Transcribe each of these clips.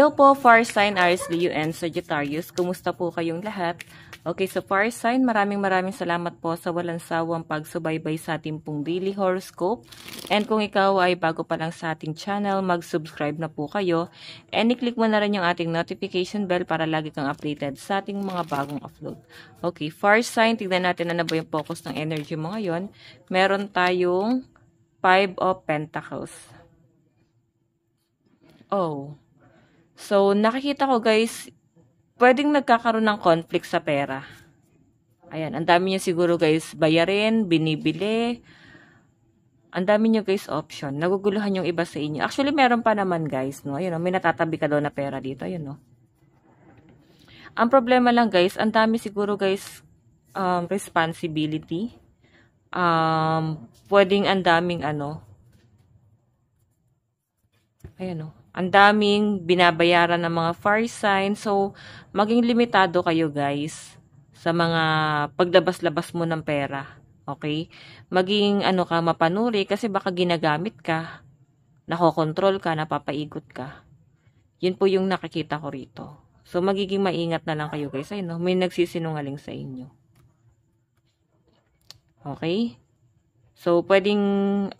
Hello po, Fire Sign, Aries, Leo, and Sagittarius. Kumusta po kayong lahat? Okay, so Fire Sign, maraming salamat po sa walang sawang pagsubaybay sa ating pong daily horoscope. And kung ikaw ay bago pa lang sa ating channel, mag-subscribe na po kayo. And i-click mo na rin yung ating notification bell para lagi kang updated sa ating mga bagong upload. Okay, Fire Sign, tignan natin ano ba yung focus ng energy mo ngayon. Meron tayong 5 of Pentacles. Oh. So, nakikita ko guys, pwedeng nagkakaroon ng conflict sa pera. Ayan, ang dami nyo siguro guys bayarin, binibili. Ang dami nyo guys option. Naguguluhan yung iba sa inyo. Actually, meron pa naman guys, no? Ayun, no? May natatabi ka daw na pera dito. Ayun, no? Ang problema lang guys, ang dami siguro guys responsibility. Pwedeng ang daming ano. Ayan, no? Ang daming binabayaran ng mga fire sign. So, maging limitado kayo guys sa mga paglabas-labas mo ng pera. Okay? Maging ano ka, mapanuri kasi baka ginagamit ka, nakokontrol ka, napapaigot ka. Yun po yung nakikita ko rito. So, magiging maingat na lang kayo guys. Ayun, no? May nagsisinungaling sa inyo. Okay? So, pwedeng,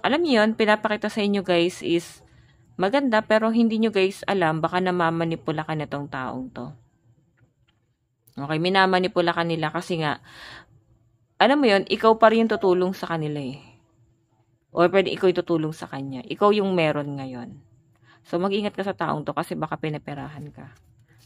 alam niyo yun, pinapakita sa inyo guys is maganda, pero hindi nyo guys alam, baka namamanipula ka nitong taong to. Okay, minamanipula ka nila kasi nga, alam mo yon, ikaw pa rin yung tutulong sa kanila eh. Or pwede ikaw yung tutulong sa kanya. Ikaw yung meron ngayon. So, mag-ingat ka sa taong to kasi baka pinaperahan ka.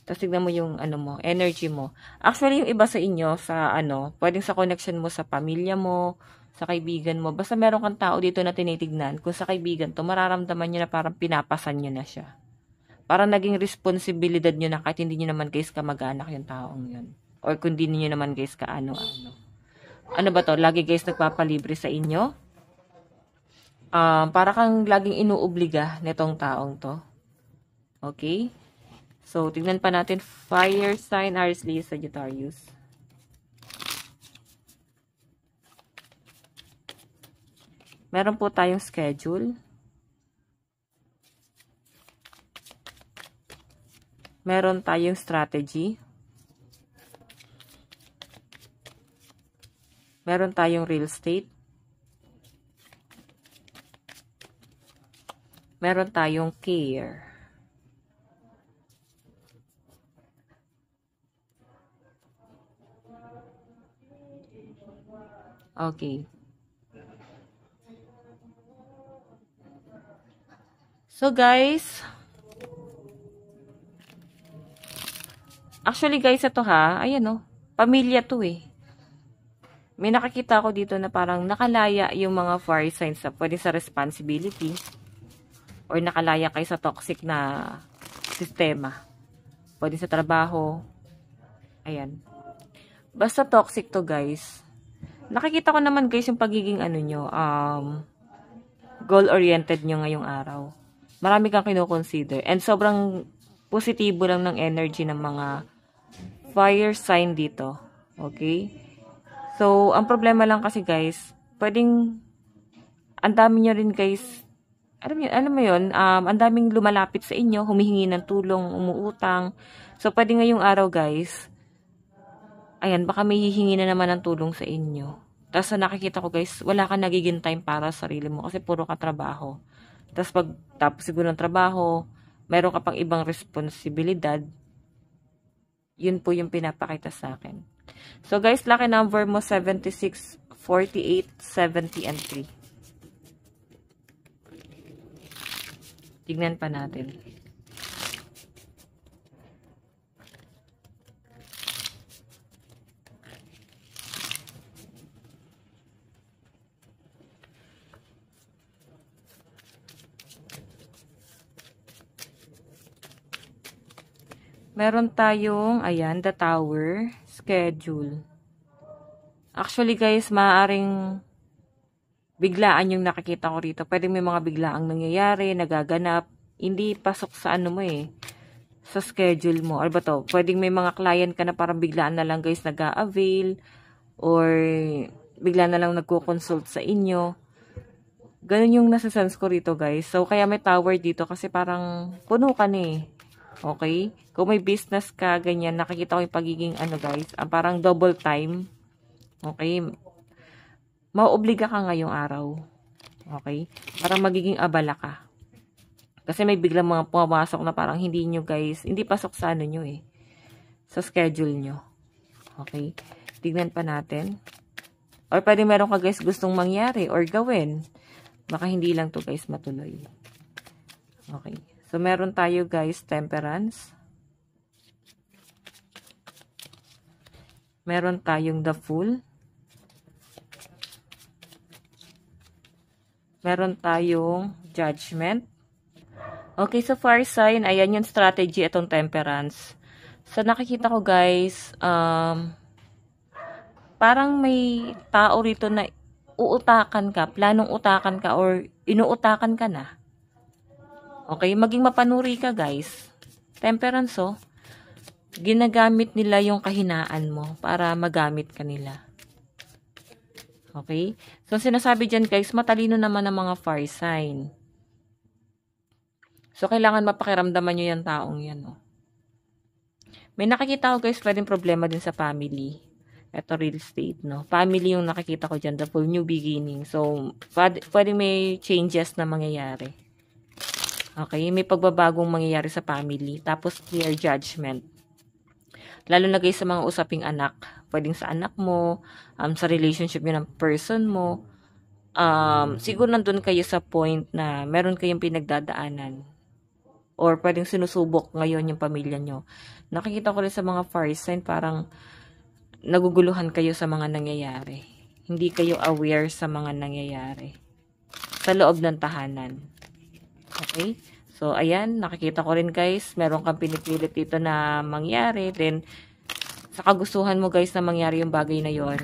Tapos tignan mo yung ano mo, energy mo. Actually, yung iba sa inyo, sa ano, pwedeng sa connection mo sa pamilya mo, sa kaibigan mo. Basta meron kang tao dito na tinitignan. Kung sa kaibigan to, mararamdaman nyo na parang pinapasan nyo na siya. Parang naging responsibilidad nyo na kahit hindi nyo naman guys kamag-anak yung taong yun. Or kung hindi nyo naman guys kaano-ano. Ano ba to? Lagi guys nagpapalibre sa inyo? Para kang laging inuobliga nitong taong to. Okay? So, tignan pa natin. Fire sign, Aries, Leo, Sagittarius. Meron po tayong schedule. Meron tayong strategy. Meron tayong real estate. Meron tayong care. Okay. So guys, actually guys, ito ha, ayan o, pamilya to eh. May nakakita ko dito na parang nakalaya yung mga fire signs sa pwede sa responsibility or nakalaya kayo sa toxic na sistema. Pwede sa trabaho. Ayan. Basta toxic to guys. Nakikita ko naman guys yung pagiging ano nyo, goal-oriented nyo ngayong araw. Marami kang kino-consider. And sobrang positibo lang ng energy ng mga fire sign dito. Okay? So, ang problema lang kasi guys, pwedeng, ang dami nyo rin guys, alam mo yun, ang daming lumalapit sa inyo, humihingi ng tulong, umuutang. So, pwede ngayong araw guys, ayan, baka may hihingi na naman ng tulong sa inyo. Tapos, nakikita ko guys, wala ka nagiging time para sa sarili mo kasi puro ka trabaho. Tapos pag tapos siguro ng trabaho, meron ka pang ibang responsibilidad. Yun po yung pinapakita sa akin. So guys, lucky number mo 76, 48, 70, and 3. Tignan pa natin. Meron tayong, ayan, the tower, schedule. Actually guys, maaaring biglaan yung nakikita ko rito. Pwede may mga biglaang nangyayari, nagaganap. Hindi pasok sa ano mo eh, sa schedule mo. Ano ba to? Pwede may mga client ka na parang biglaan na lang guys nag-a-avail or bigla na lang nagko-consult sa inyo. Ganun yung nasa sense ko rito guys. So, kaya may tower dito kasi parang puno ka na eh. Okay? Kung may business ka, ganyan, nakikita ko yung pagiging, ano guys, parang double time. Okay? Mauobliga ka ngayong araw. Okay? Parang magiging abala ka. Kasi may biglang mga pumasok na parang hindi nyo guys, hindi pasok sa ano nyo eh. Sa schedule nyo. Okay? Tignan pa natin. Or pwede meron ka guys gustong mangyari or gawin. Baka hindi lang to guys matuloy. Okay. So, meron tayo guys, temperance. Meron tayong the fool. Meron tayong judgment. Okay, so far sign, ayan yung strategy itong temperance. So, nakikita ko guys, parang may tao rito na uutakan ka, planong utakan ka, or inuutakan ka na. Okay, maging mapanuri ka guys. Temperance, oh. Ginagamit nila yung kahinaan mo para magamit ka nila. Okay? So, sinasabi dyan guys, matalino naman ang mga fire sign. So, kailangan mapakiramdaman nyo yung taong yan. Oh. May nakikita ko guys, pwedeng problema din sa family. Ito real estate, no? Family yung nakikita ko dyan, the full new beginning. So, pwedeng may changes na mangyayari. Okay? May pagbabagong mangyayari sa family. Tapos, clear judgment. Lalo na guys sa mga usaping anak. Pwedeng sa anak mo, sa relationship nyo ng person mo. Siguro nandun kayo sa point na meron kayong pinagdadaanan. Or pwedeng sinusubok ngayon yung pamilya nyo. Nakikita ko rin sa mga fire sign, parang naguguluhan kayo sa mga nangyayari. Hindi kayo aware sa mga nangyayari. Sa loob ng tahanan. Okay? So, ayan, nakikita ko rin guys, meron kang pinipilit dito na mangyari. Then, sa kagustuhan mo guys na mangyari yung bagay na yon,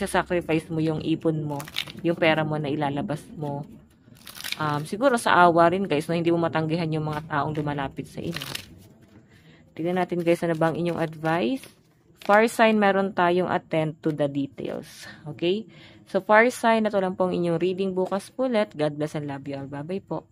sacrifice mo yung ipon mo, yung pera mo na ilalabas mo. Siguro sa awa rin guys, na hindi mo matanggihan yung mga taong lumalapit sa inyo. Tignan natin guys, ano bang inyong advice? Fire sign, meron tayong attend to the details. Okay? So, fire sign, ito lang pong inyong reading bukas ulit. God bless and love you all. Bye-bye po.